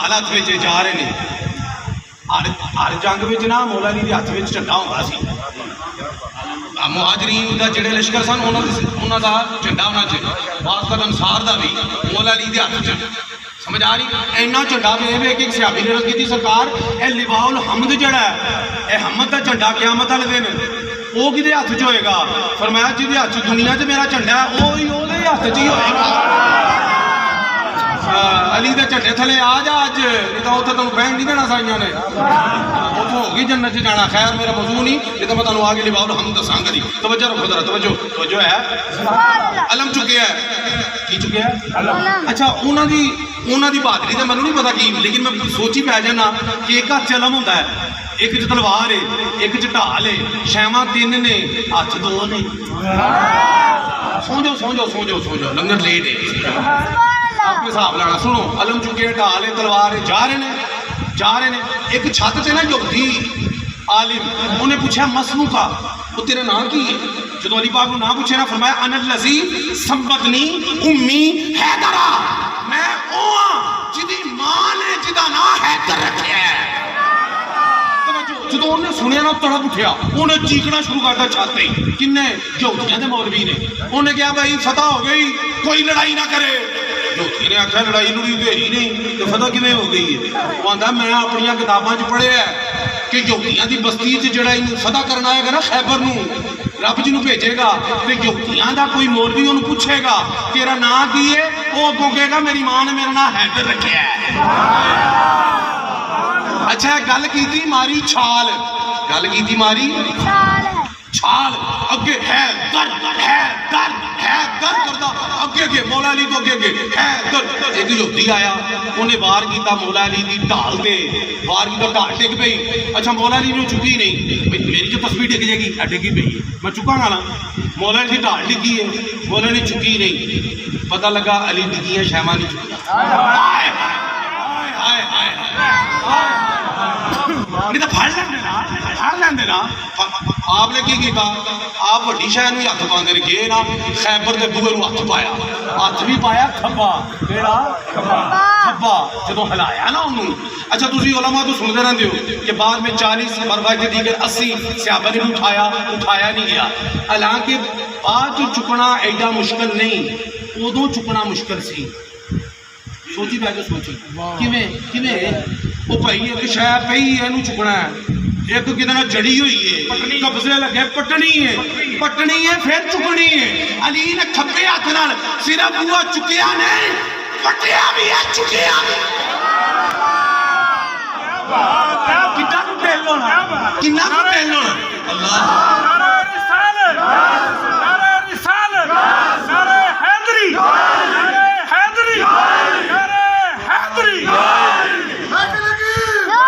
ढाल हथ में जा रहे हैं। हर जंग में ना मौला अली के हथ में झंडा होता सी। मुहाजरीन का जोड़े लश्कर सन उन्होंने का झंडा होना चाहिए, वास्तव अंसार का भी मौला अली के हथ च। समझ आ रही? इन्ना झंडा वे कि एक सियाबी ने रखी थी सरकार ए लिवाउल हमद जड़ा है, यह हमद का झंडा क्यामत वाले दिन वो किहदे हथ च होएगा? फरमाया जिहदे हथ च दुनिया च मेरा झंडा है वही उहदे हथ च ही होएगा। अली दे झंडे थले आ जा अज, नहीं तो उत्थे तुहानूं बहन नहीं देना साइयां ने, उत्थों हो गई जन्नत च जाना। खैर मेरा मौजू नहीं, नहीं तो मैं तुहानूं आगे लिवाउल हमद दसांगा जी। तवज्जो रखो जरा, तवज्जो है। अलम चुके है की चुके है अच्छा उन्हों की बहादरी तो मैं नहीं पता की, लेकिन मैं सोची पै जाना कि एक हथ अलम होंदा है, एक च तलवार है, एक च ढाल है, शैवां तीन ने, हथ दो ने। सो जाओ लंगर लेट है, आपके हिसाब लाना। सुनो, अलम चुके ढाल है, तलवार है, जा रहे ने। एक छत से ना युवती आलिम उन्हें पूछा मसनू का वो तेरा नाम की है? जो अली पाक को नाम पूछे ना, फरमाया अनल लज़ी संबतनी उम्मी हैदरा, मैं ओ जिदी मां ने जिदा नाम हैदर रखा है। जो उन्हें सुनिया ना तड़प उठा, उन्हें चीखना शुरू कर दिया छत ही। किन्ने? यहूदियों के मौलवी ने। उन्हें कहा भाई फतह हो गई, कोई लड़ाई ना करे। यहूदी ने आख्या लड़ाई लुड़ी तो ही नहीं, तो फतह किवें हो गई है? वो आंदा मैं अपन किताबों च पढ़िया कि यहूदियों की बस्ती जड़ा फतह करना आएगा ना खैबर नूं, रब जी भेजेगा तो यहूदियों का कोई मौलवी उन्हें पूछेगा तेरा नाम की है, वो अगों कहेगा मेरी मां ने मेरा नाम हैदर रखा है। अच्छा गल की मारी छाल, छाल अगे है दर करदा अगे मौला अली तो अगे है दर। एक यहूदी आया, उन्हें वार किया मौला अली की ढाल से, वार किया ढाल डिग पई। अच्छा मौला अली ने चुकी नहीं, मेरी जो तस्वीर डिग जाएगी डिगी पई है, मैं चुकांगा ना। मौला अली की ढाल डिगी है, मौला अली चुकी नहीं, पता लगा अली डिगी है, शैमा नहीं चुकी। नहीं तो फड़ लेंदे ना। आपने की किया? आप वड्डी शहर में हथ पाते ने, गए ना खैबर के बूहे में हथ पाया, हथ भी पाया खब्बा, खब्बा जो हिलाया ना उन्होंने। अच्छा तुम उलमा तो सुनते रहते हो कि बाद में 40 बरबाद दीगर 80 सहाबा ने उठाया नहीं गया। हालांकि बाद चुकना एडा मुश्किल नहीं, उदों चुकना मुश्किल सी। सोची पै सोची किवें वो भाई एक शह पई इनू चुकना है, एक कि जड़ी हुई है, कब्जे लगे पटनी है फिर चुकनी है। अली ने खब्बे हाथ नाल सिर्फ बुआ चुकिया नहीं, पटिया भी है, चुकिया कितना टेल होना अल्लाह